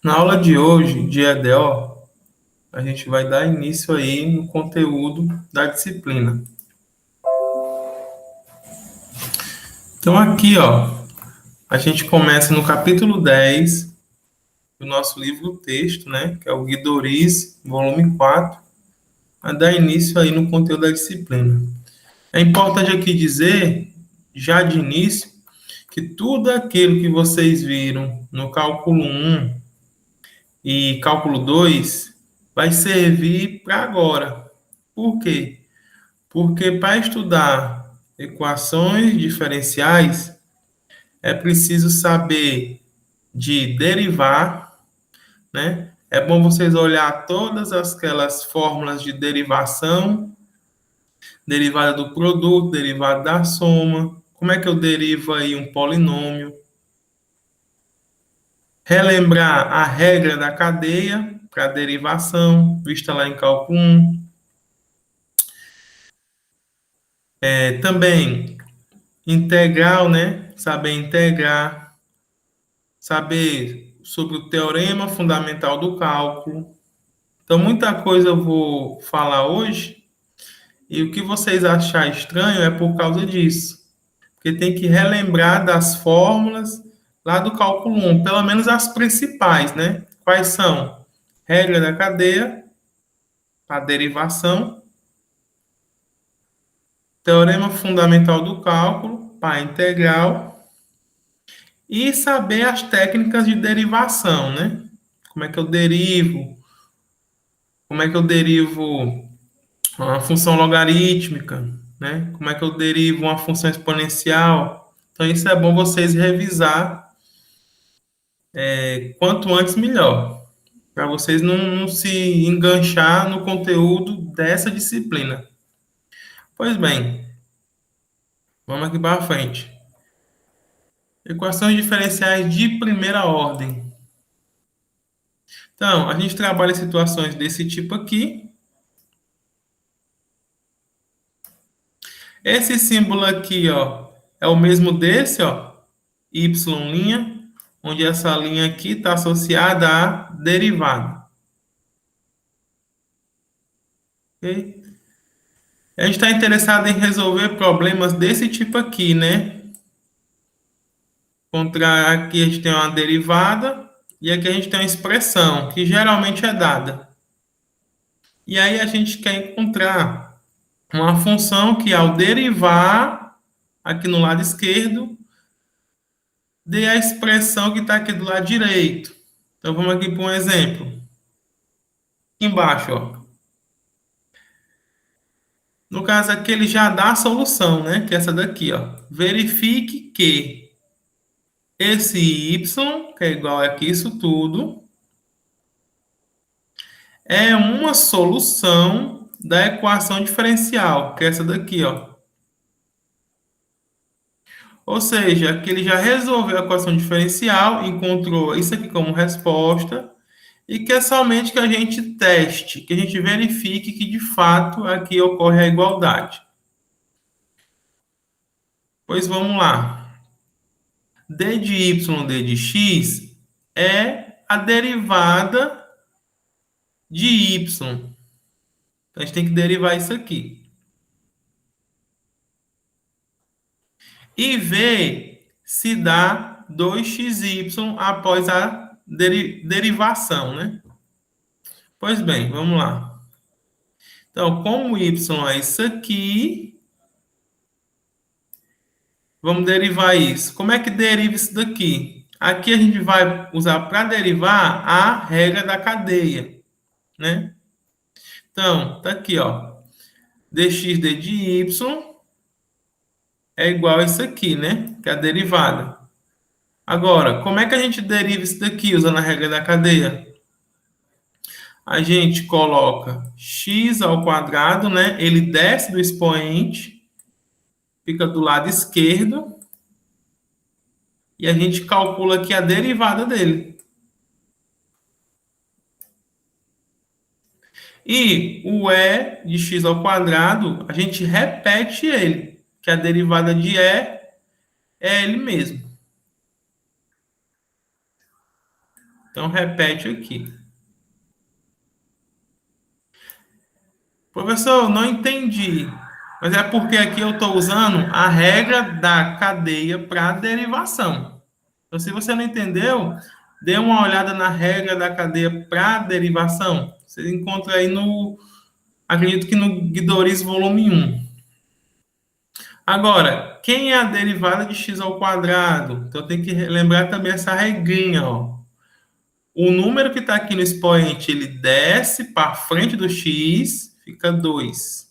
Na aula de hoje, de EDO, a gente vai dar início aí no conteúdo da disciplina. Então aqui, a gente começa no capítulo 10 do nosso livro texto, né, que é o Guidoriz, volume 4, a dar início aí no conteúdo da disciplina. É importante aqui dizer, já de início, que tudo aquilo que vocês viram no cálculo 1 e cálculo 2 vai servir para agora. Por quê? Porque para estudar equações diferenciais é preciso saber de derivar, né? É bom vocês olhar todas aquelas fórmulas de derivação, derivada do produto, derivada da soma, como é que eu derivo aí um polinômio, relembrar a regra da cadeia para derivação, vista lá em cálculo 1. Também integral, né? Saber integrar, saber sobre o teorema fundamental do cálculo. Então, muita coisa eu vou falar hoje, e o que vocês acharem estranho é por causa disso. Porque tem que relembrar das fórmulas lá do cálculo 1, pelo menos as principais, né? Quais são? Regra da cadeia, a derivação, teorema fundamental do cálculo, para integral, e saber as técnicas de derivação, né? Como é que eu derivo? Como é que eu derivo uma função logarítmica, né? Como é que eu derivo uma função exponencial? Então, isso é bom vocês revisar quanto antes melhor, para vocês não se enganchar no conteúdo dessa disciplina. Pois bem, vamos aqui para frente. Equações diferenciais de primeira ordem. Então, a gente trabalha situações desse tipo aqui. Esse símbolo aqui, é o mesmo desse, y', onde essa linha aqui está associada à derivada. Ok? A gente está interessado em resolver problemas desse tipo aqui, né? Aqui a gente tem uma derivada e aqui a gente tem uma expressão, que geralmente é dada. E aí a gente quer encontrar uma função que, ao derivar aqui no lado esquerdo, dê a expressão que está aqui do lado direito. Então vamos aqui para um exemplo. Aqui embaixo, no caso aqui ele já dá a solução, né? Que é essa daqui, Verifique que esse y, que é igual aqui isso tudo, é uma solução da equação diferencial, que é essa daqui, Ou seja, aqui ele já resolveu a equação diferencial, encontrou isso aqui como resposta, e quer somente que a gente teste, que a gente verifique que de fato aqui ocorre a igualdade. Pois vamos lá. D de y, d de x é a derivada de y. Então, a gente tem que derivar isso aqui. E ver se dá 2xy após a derivação, né? Pois bem, vamos lá. Então, como y é isso aqui, vamos derivar isso. Como é que deriva isso daqui? Aqui a gente vai usar para derivar a regra da cadeia, né? Então, tá aqui, dx de y é igual a isso aqui, né? Que é a derivada. Agora, como é que a gente deriva isso daqui usando a regra da cadeia? A gente coloca x ao quadrado, né? Ele desce do expoente, fica do lado esquerdo, e a gente calcula aqui a derivada dele. E o e de x ao quadrado, a gente repete ele, que a derivada de e é ele mesmo. Então, repete aqui. Professor, eu não entendi. Mas é porque aqui eu estou usando a regra da cadeia para derivação. Então, se você não entendeu, dê uma olhada na regra da cadeia para derivação. Você encontra aí acredito que no Guidoriz volume 1. Agora, quem é a derivada de x ao quadrado? Então, tem que lembrar também essa regrinha, ó. O número que está aqui no expoente, ele desce para frente do x, fica 2.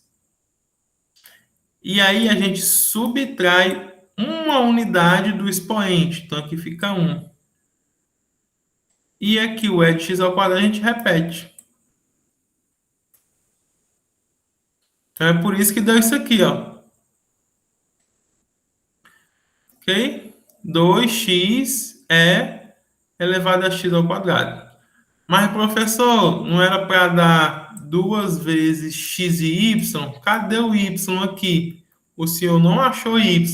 E aí a gente subtrai uma unidade do expoente. Então aqui fica 1. E aqui o e de x ao quadrado a gente repete. Então é por isso que deu isso aqui, ó. Ok? 2x é elevado a x ao quadrado. Mas, professor, não era para dar 2 vezes x e y? Cadê o y aqui? O senhor não achou y.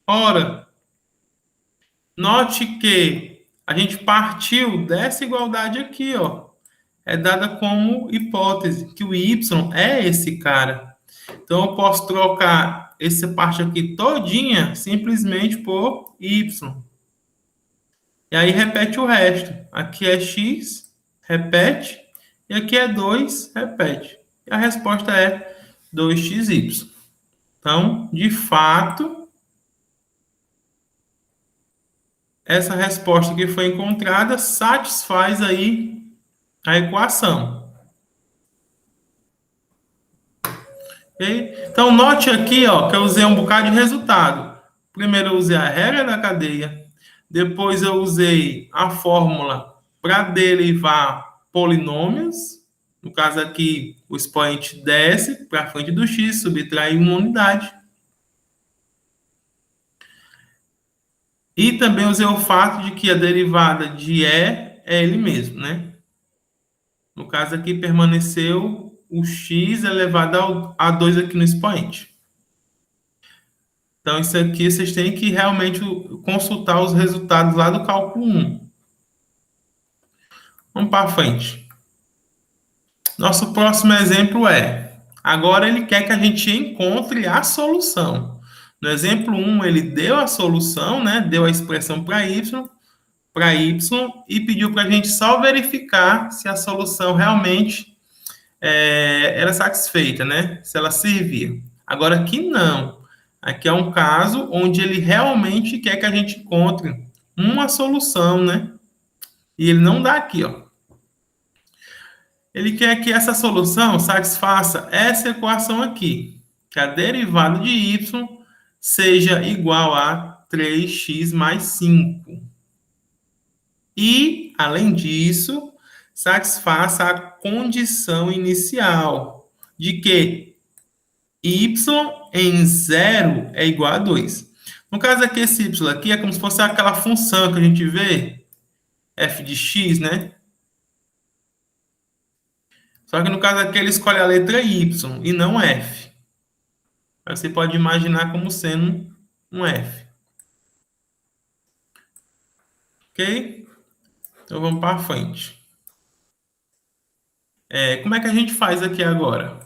Ora, note que a gente partiu dessa igualdade aqui, ó. É dada como hipótese, que o y é esse cara. Então, eu posso trocar essa parte aqui todinha simplesmente por y. E aí, repete o resto. Aqui é x, repete. E aqui é 2, repete. E a resposta é 2xy. Então, de fato, essa resposta que foi encontrada satisfaz aí a equação. Okay? Então, note aqui ó, que eu usei um bocado de resultado. Primeiro eu usei a regra da cadeia, depois eu usei a fórmula para derivar polinômios. No caso aqui, o expoente desce para frente do x, subtrai uma unidade. E também usei o fato de que a derivada de e é ele mesmo, né? No caso aqui, permaneceu o x elevado a 2 aqui no expoente. Então, isso aqui vocês têm que realmente consultar os resultados lá do cálculo 1. Vamos para frente. Nosso próximo exemplo é, agora ele quer que a gente encontre a solução. No exemplo 1, ele deu a solução, né? Deu a expressão para y e pediu para a gente só verificar se a solução realmente era satisfeita, né? Se ela servia. Agora aqui não. Aqui é um caso onde ele realmente quer que a gente encontre uma solução, né? E ele não dá aqui, ó. Ele quer que essa solução satisfaça essa equação aqui, que a derivada de y seja igual a 3x mais 5. E, além disso, satisfaça a condição inicial de que y em 0 é igual a 2. No caso aqui, esse y aqui é como se fosse aquela função que a gente vê, f de x, né? Só que no caso aqui ele escolhe a letra y e não f. Você pode imaginar como sendo um f. Ok? Então vamos para frente. Como é que a gente faz aqui agora?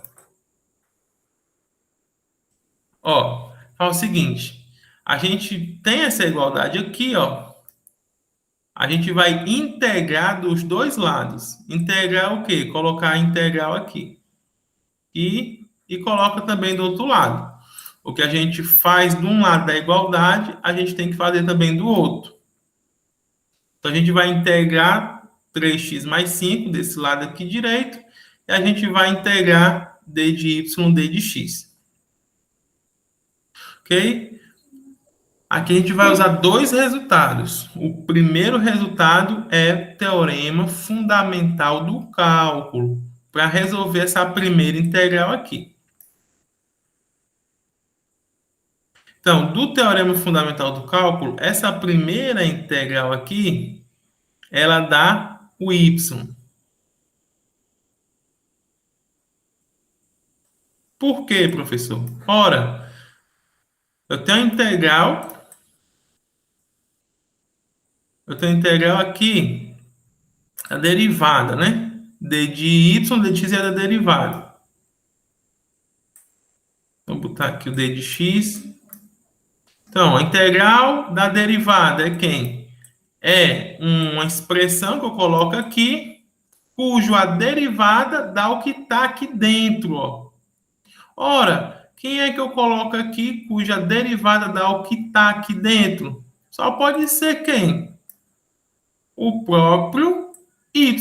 Ó, fala o seguinte. A gente tem essa igualdade aqui, ó. A gente vai integrar dos dois lados. Integrar o quê? Colocar a integral aqui. E coloca também do outro lado. O que a gente faz de um lado da igualdade, a gente tem que fazer também do outro. Então, a gente vai integrar 3x mais 5 desse lado aqui direito. E a gente vai integrar d de y, d de x. Ok? Aqui a gente vai usar dois resultados. O primeiro resultado é teorema fundamental do cálculo, para resolver essa primeira integral aqui. Então, do teorema fundamental do cálculo, essa primeira integral aqui, ela dá o y. Por quê, professor? Ora, eu tenho integral aqui a derivada, né? D de y, d de x é da derivada. Vou botar aqui o d de x. Então, a integral da derivada é quem? É uma expressão que eu coloco aqui, cujo a derivada dá o que está aqui dentro, ó. Ora, quem é que eu coloco aqui cuja derivada dá o que está aqui dentro? Só pode ser quem? O próprio y,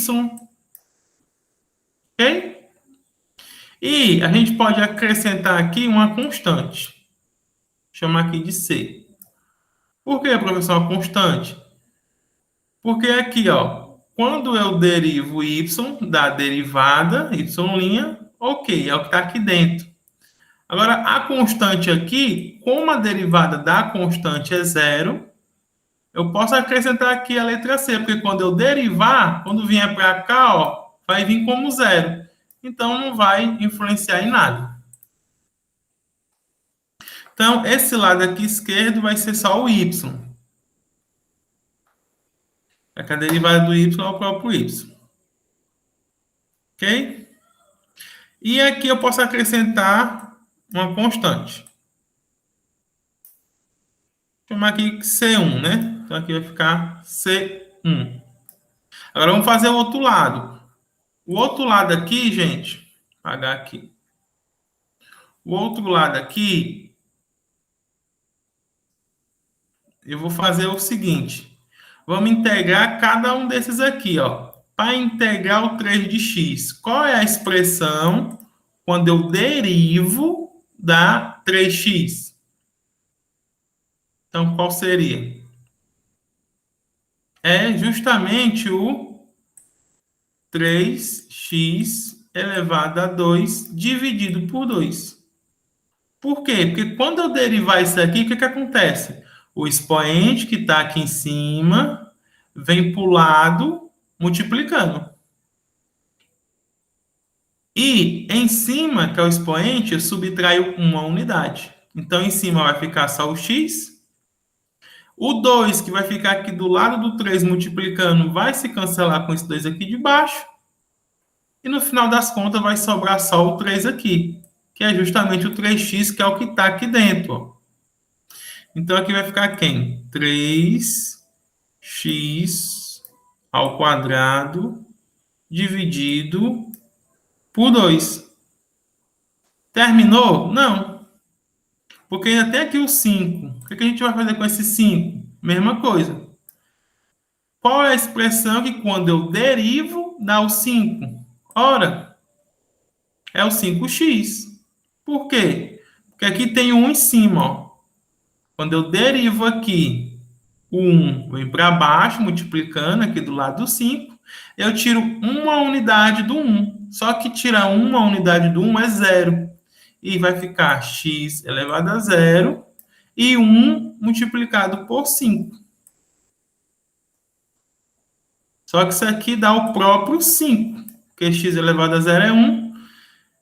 ok? E a gente pode acrescentar aqui uma constante. Chamar aqui de c. Por que, professor, uma constante? Porque aqui, ó, quando eu derivo y da derivada, y', ok, é o que está aqui dentro. Agora, a constante aqui, como a derivada da constante é zero, eu posso acrescentar aqui a letra C, porque quando eu derivar, quando vier para cá, ó, vai vir como zero. Então, não vai influenciar em nada. Então, esse lado aqui esquerdo vai ser só o y. A derivada do y é o próprio y. Ok? E aqui eu posso acrescentar uma constante. Vou chamar aqui C1, né? Então, aqui vai ficar C1. Agora, vamos fazer o outro lado. O outro lado aqui, gente, vou apagar aqui. O outro lado aqui, eu vou fazer o seguinte. Vamos integrar cada um desses aqui, ó. Para integrar o 3 de x, qual é a expressão quando eu derivo da 3x? Então, qual seria? É justamente o 3x elevado a 2 dividido por 2. Por quê? Porque quando eu derivar isso aqui, o que acontece? O expoente que está aqui em cima vem para o lado multiplicando. E em cima, que é o expoente, eu subtraio uma unidade. Então, em cima vai ficar só o x. O 2, que vai ficar aqui do lado do 3 multiplicando, vai se cancelar com esse 2 aqui de baixo. E no final das contas vai sobrar só o 3 aqui, que é justamente o 3x, que é o que está aqui dentro. Ó. Então, aqui vai ficar quem? 3x ao quadrado dividido por 2. Terminou? Não. Porque ainda tem aqui o 5. O que a gente vai fazer com esse 5? Mesma coisa. Qual é a expressão que quando eu derivo dá o 5? Ora, é o 5x. Por quê? Porque aqui tem 1 em cima, ó. Quando eu derivo aqui, o 1 vem para baixo, multiplicando aqui do lado do 5, eu tiro uma unidade do 1. Só que tirar uma unidade do 1 é zero. E vai ficar x elevado a zero e 1 multiplicado por 5. Só que isso aqui dá o próprio 5, porque x elevado a zero é 1.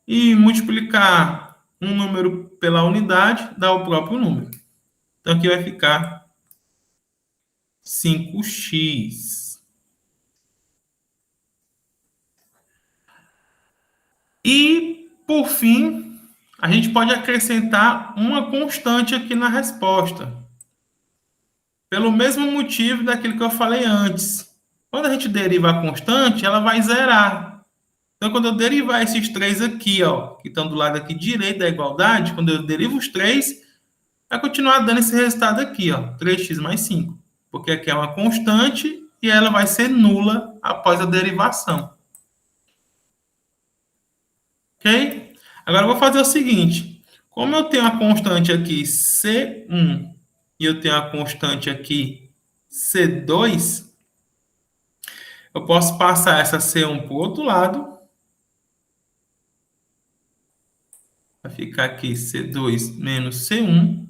E multiplicar um número pela unidade dá o próprio número. Então, aqui vai ficar 5x. E, por fim, a gente pode acrescentar uma constante aqui na resposta. Pelo mesmo motivo daquilo que eu falei antes. Quando a gente deriva a constante, ela vai zerar. Então, quando eu derivar esses 3 aqui, ó, que estão do lado aqui direito da igualdade, quando eu derivo os 3, vai continuar dando esse resultado aqui, ó, 3x mais 5. Porque aqui é uma constante e ela vai ser nula após a derivação. Ok? Agora eu vou fazer o seguinte. Como eu tenho a constante aqui C1 e eu tenho a constante aqui C2, eu posso passar essa C1 para o outro lado. Vai ficar aqui C2 menos C1.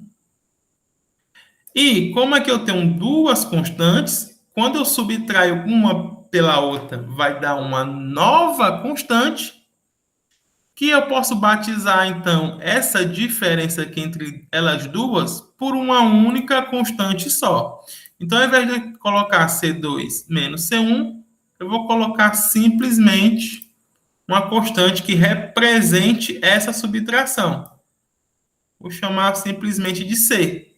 E como é que eu tenho duas constantes, quando eu subtraio uma pela outra, vai dar uma nova constante, que eu posso batizar, então, essa diferença aqui entre elas duas por uma única constante só. Então, ao invés de colocar C2 menos C1, eu vou colocar simplesmente uma constante que represente essa subtração. Vou chamar simplesmente de C.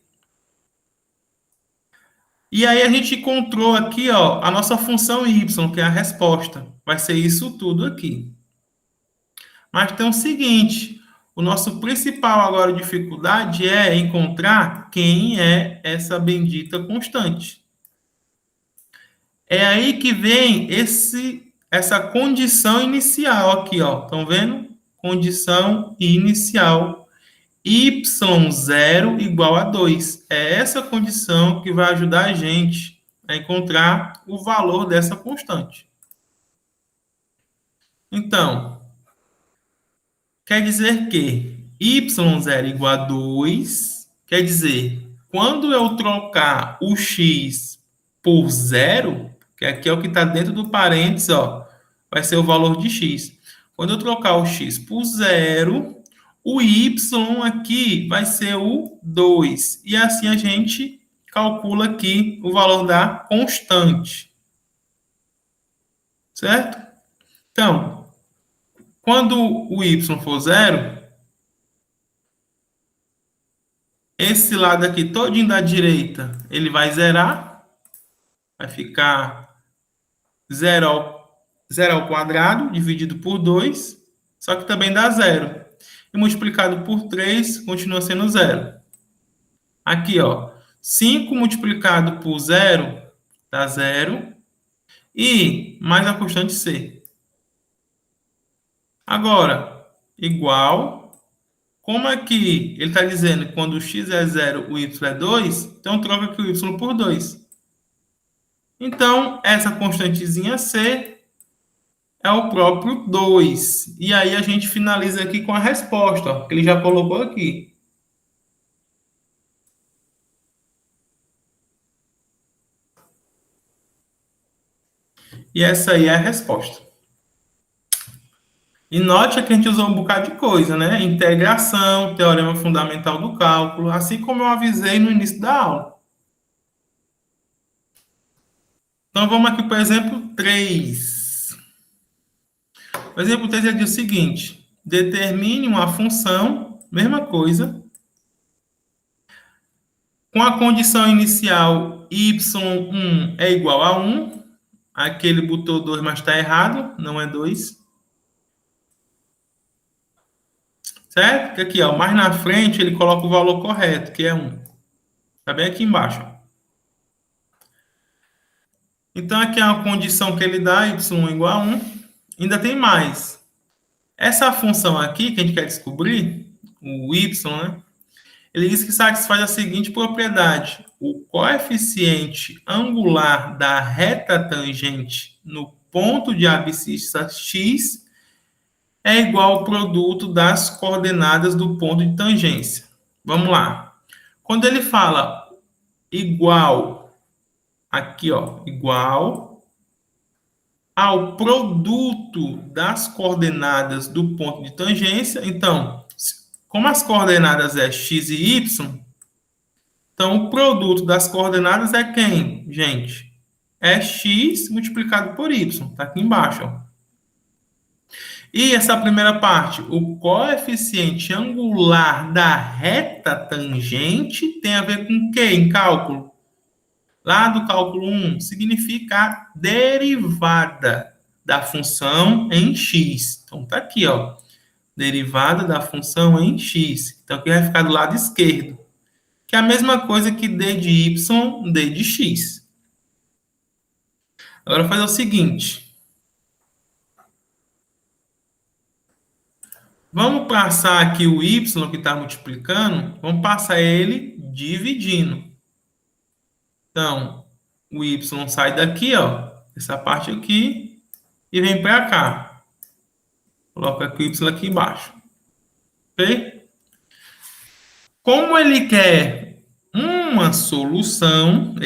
E aí a gente encontrou aqui, ó, a nossa função y, que é a resposta. Vai ser isso tudo aqui. Mas tem o seguinte, o nosso principal agora dificuldade é encontrar quem é essa bendita constante. É aí que vem essa condição inicial aqui, ó. Estão vendo? Condição inicial y0 igual a 2. É essa condição que vai ajudar a gente a encontrar o valor dessa constante. Então, quer dizer que y0 igual a 2, quer dizer, quando eu trocar o x por zero, que aqui é o que está dentro do parênteses, ó, vai ser o valor de x. Quando eu trocar o x por zero, o y aqui vai ser o 2. E assim a gente calcula aqui o valor da constante. Certo? Então, quando o y for zero, esse lado aqui todinho da direita, ele vai zerar. Vai ficar zero ao quadrado, dividido por 2. Só que também dá zero. E multiplicado por 3, continua sendo zero. Aqui, ó. 5 multiplicado por zero dá zero. E mais a constante C. Agora, igual. Como aqui ele está dizendo que quando o x é 0, o y é 2, então troca aqui o y por 2. Então, essa constantezinha C é o próprio 2. E aí a gente finaliza aqui com a resposta, ó, que ele já colocou aqui. E essa aí é a resposta. E note que a gente usou um bocado de coisa, né? Integração, teorema fundamental do cálculo, assim como eu avisei no início da aula. Então vamos aqui para o exemplo 3. O exemplo 3 diz o seguinte: determine uma função, mesma coisa, com a condição inicial y1 é igual a 1. Aqui ele botou 2, mas está errado, não é 2. Certo? Que aqui, ó, mais na frente, ele coloca o valor correto, que é 1. Está bem aqui embaixo. Então, aqui é a condição que ele dá, y1 igual a 1. Ainda tem mais. Essa função aqui, que a gente quer descobrir, o y, né? Ele diz que satisfaz a seguinte propriedade: o coeficiente angular da reta tangente no ponto de abscissa x é igual ao produto das coordenadas do ponto de tangência. Vamos lá. Quando ele fala igual, aqui, ó, igual ao produto das coordenadas do ponto de tangência, então, como as coordenadas é x e y, então o produto das coordenadas é quem, gente? É x multiplicado por y, tá aqui embaixo, ó. E essa primeira parte, o coeficiente angular da reta tangente tem a ver com o quê em cálculo? Lá do cálculo 1, significa a derivada da função em x. Então, tá aqui, ó. Derivada da função em x. Então, aqui vai ficar do lado esquerdo. Que é a mesma coisa que d de y, d de x. Agora, fazer o seguinte. Vamos passar aqui o y que está multiplicando, vamos passar ele dividindo. Então, o y sai daqui, ó, essa parte aqui, e vem para cá. Coloca aqui o y aqui embaixo. Ok? Como ele quer uma solução,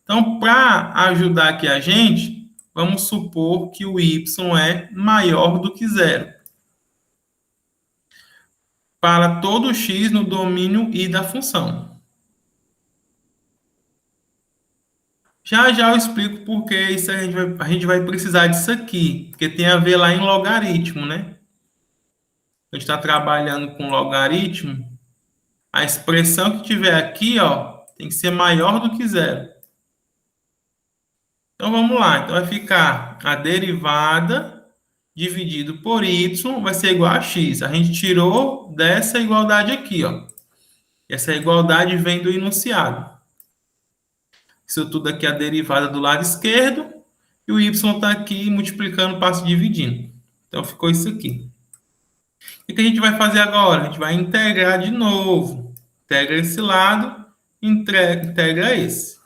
então, para ajudar aqui a gente, vamos supor que o y é maior do que zero. Para todo x no domínio I da função. Já já eu explico porque isso a gente vai precisar disso aqui, porque tem a ver lá em logaritmo, né? A gente está trabalhando com logaritmo, a expressão que tiver aqui, ó, tem que ser maior do que zero. Então vamos lá. Então vai ficar a derivada dividido por y vai ser igual a x. A gente tirou dessa igualdade aqui, ó. Essa igualdade vem do enunciado. Isso tudo aqui é a derivada do lado esquerdo e o y está aqui multiplicando, passo dividindo. Então ficou isso aqui. O que a gente vai fazer agora? A gente vai integrar de novo. Integra esse lado, integra esse.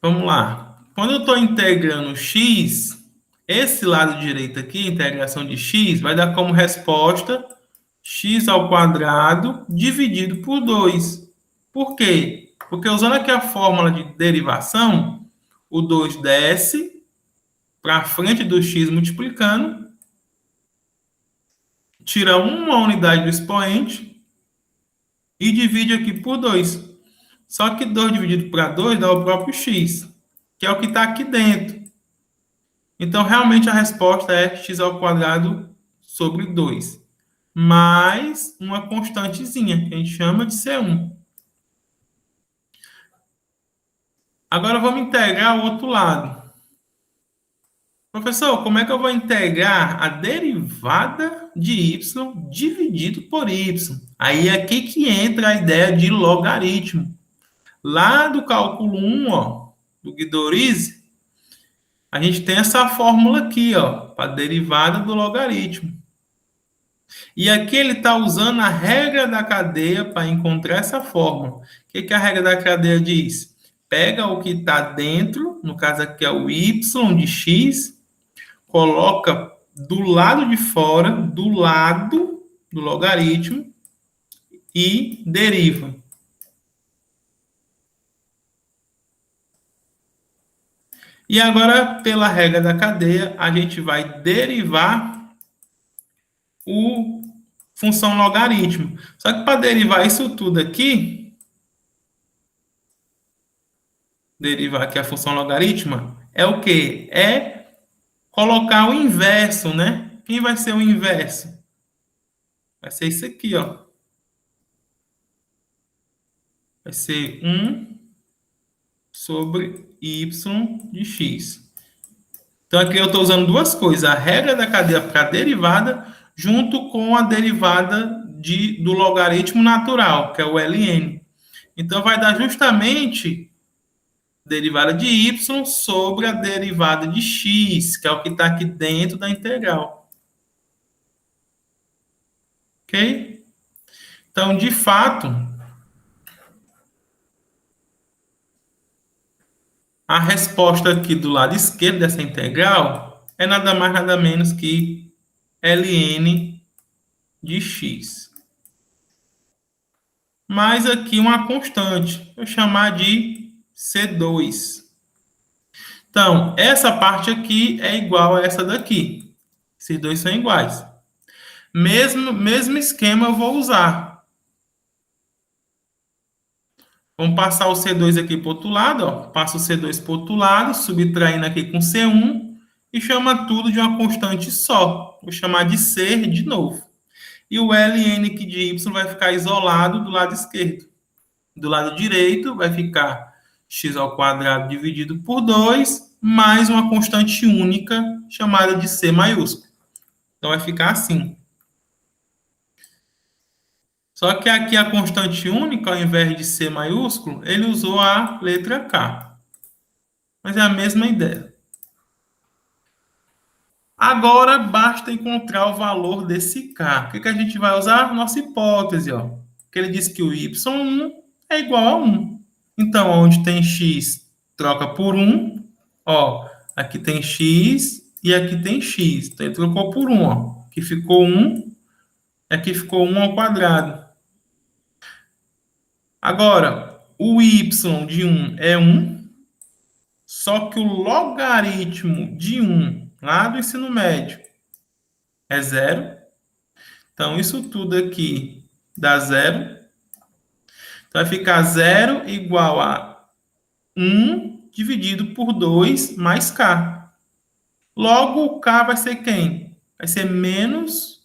Vamos lá. Quando eu estou integrando x, esse lado direito aqui, integração de x, vai dar como resposta x ao quadrado dividido por 2. Por quê? Porque usando aqui a fórmula de derivação, o 2 desce para frente do x multiplicando, tira uma unidade do expoente e divide aqui por 2. Só que 2 dividido para 2 dá o próprio x, que é o que está aqui dentro. Então, realmente, a resposta é x ao quadrado sobre 2, mais uma constantezinha, que a gente chama de C1. Agora, vamos integrar o outro lado. Professor, como é que eu vou integrar a derivada de y dividido por y? Aí é aqui que entra a ideia de logaritmo. Lá do cálculo 1, ó, do Guidorizi, a gente tem essa fórmula aqui, ó, para a derivada do logaritmo. E aqui ele está usando a regra da cadeia para encontrar essa fórmula. O que a regra da cadeia diz? Pega o que está dentro, no caso aqui é o y de x, coloca do lado de fora, do lado do logaritmo e deriva. E agora, pela regra da cadeia, a gente vai derivar o função logaritmo. Só que para derivar isso tudo aqui, derivar aqui a função logaritma, é o quê? É colocar o inverso, né? Quem vai ser o inverso? Vai ser isso aqui, ó. Vai ser 1 sobre y de x. Então, aqui eu estou usando duas coisas. A regra da cadeia para a derivada, junto com a derivada do logaritmo natural, que é o ln. Então, vai dar justamente a derivada de y sobre a derivada de x, que é o que está aqui dentro da integral. Ok? Então, de fato, a resposta aqui do lado esquerdo dessa integral é nada mais, nada menos que ln de x. Mais aqui uma constante, vou chamar de C2. Então, essa parte aqui é igual a essa daqui. Esses dois são iguais. Mesmo esquema eu vou usar. Vamos passar o C2 aqui para o outro lado, ó. Passa o C2 para o outro lado, subtraindo aqui com C1 e chama tudo de uma constante só. Vou chamar de C de novo. E o ln aqui de y vai ficar isolado do lado esquerdo. Do lado direito vai ficar x ao quadrado dividido por 2, mais uma constante única chamada de C maiúsculo. Então vai ficar assim. Só que aqui a constante única, ao invés de C maiúsculo, ele usou a letra K. Mas é a mesma ideia. Agora basta encontrar o valor desse K. O que a gente vai usar? Nossa hipótese, ó. Que ele diz que o y1 é igual a 1. Então, onde tem x, troca por 1. Ó, aqui tem x e aqui tem x. Então, ele trocou por 1, ó. Aqui ficou 1, aqui ficou 1 ao quadrado. Agora, o y de 1 é 1, só que o logaritmo de 1 lá do ensino médio é 0. Então, isso tudo aqui dá 0. Então, vai ficar 0 igual a 1 dividido por 2 mais k. Logo, o k vai ser quem? Vai ser menos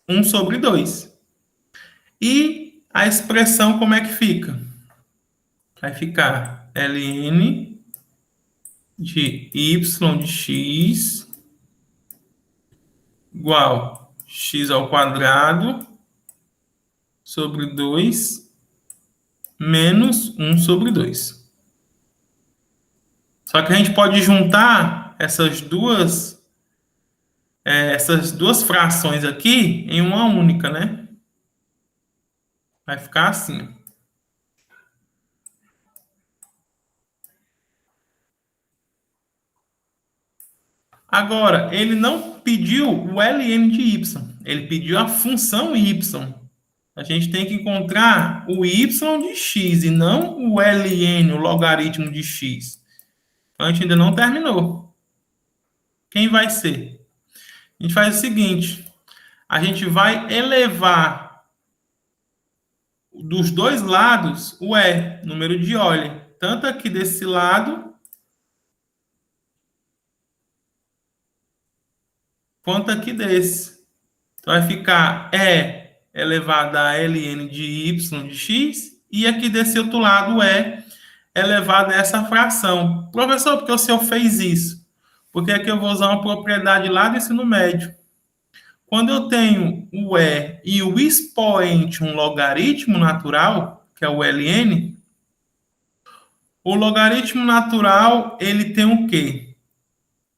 1 sobre 2. E a expressão como é que fica? Vai ficar ln de y de x igual x ao quadrado sobre 2 menos 1 sobre 2. Só que a gente pode juntar essas duas frações aqui em uma única, né? Vai ficar assim. Agora, ele não pediu o ln de y, ele pediu a função y. A gente tem que encontrar o y de x e não o ln, o logaritmo de x. Então, a gente ainda não terminou. Quem vai ser? A gente faz o seguinte, a gente vai elevar dos dois lados o número de Euler, tanto aqui desse lado quanto aqui desse. Então, vai ficar elevado a ln de y de x, e aqui desse outro lado elevado a essa fração. Professor, por que o senhor fez isso? Porque aqui eu vou usar uma propriedade lá do ensino médio. Quando eu tenho o e o expoente, um logaritmo natural, que é o ln, o logaritmo natural, ele tem o quê?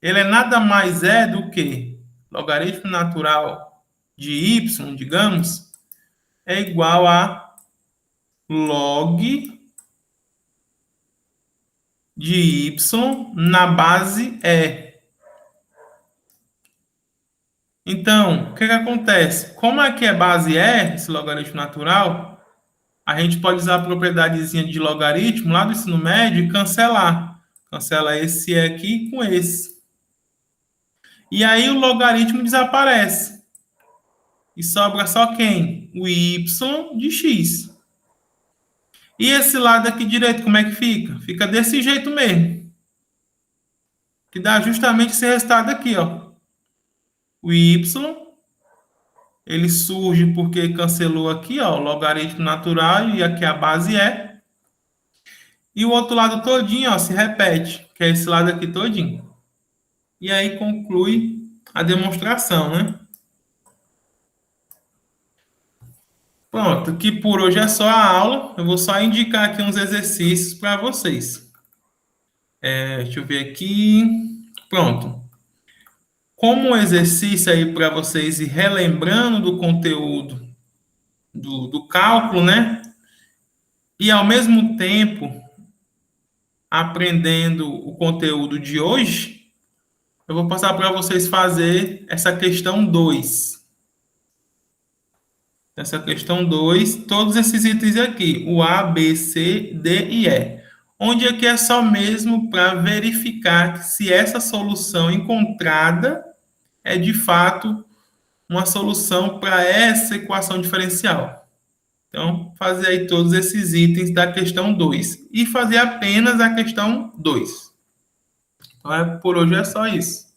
Ele é nada mais do que logaritmo natural de y, digamos, é igual a log de y na base e. Então, o que acontece? Como aqui é base e, esse logaritmo natural, a gente pode usar a propriedadezinha de logaritmo lá do ensino médio e cancelar. Cancela esse e aqui com esse. E aí o logaritmo desaparece. E sobra só quem? O y de x. E esse lado aqui direito, como é que fica? Fica desse jeito mesmo. Que dá justamente esse resultado aqui, ó. O y, ele surge porque cancelou aqui, ó, o logaritmo natural, e aqui a base é. E o outro lado todinho, ó, se repete, que é esse lado aqui todinho. E aí conclui a demonstração, né? Pronto, que por hoje é só a aula. Eu vou só indicar aqui uns exercícios para vocês. Deixa eu ver aqui. Pronto. Como um exercício aí para vocês ir relembrando do conteúdo do cálculo, né? E ao mesmo tempo aprendendo o conteúdo de hoje, eu vou passar para vocês fazer essa questão 2. Essa questão 2, todos esses itens aqui, o A, B, C, D e E. Onde aqui é só mesmo para verificar se essa solução encontrada é de fato uma solução para essa equação diferencial. Então, fazer aí todos esses itens da questão 2 e fazer apenas a questão 2. Então, por hoje é só isso.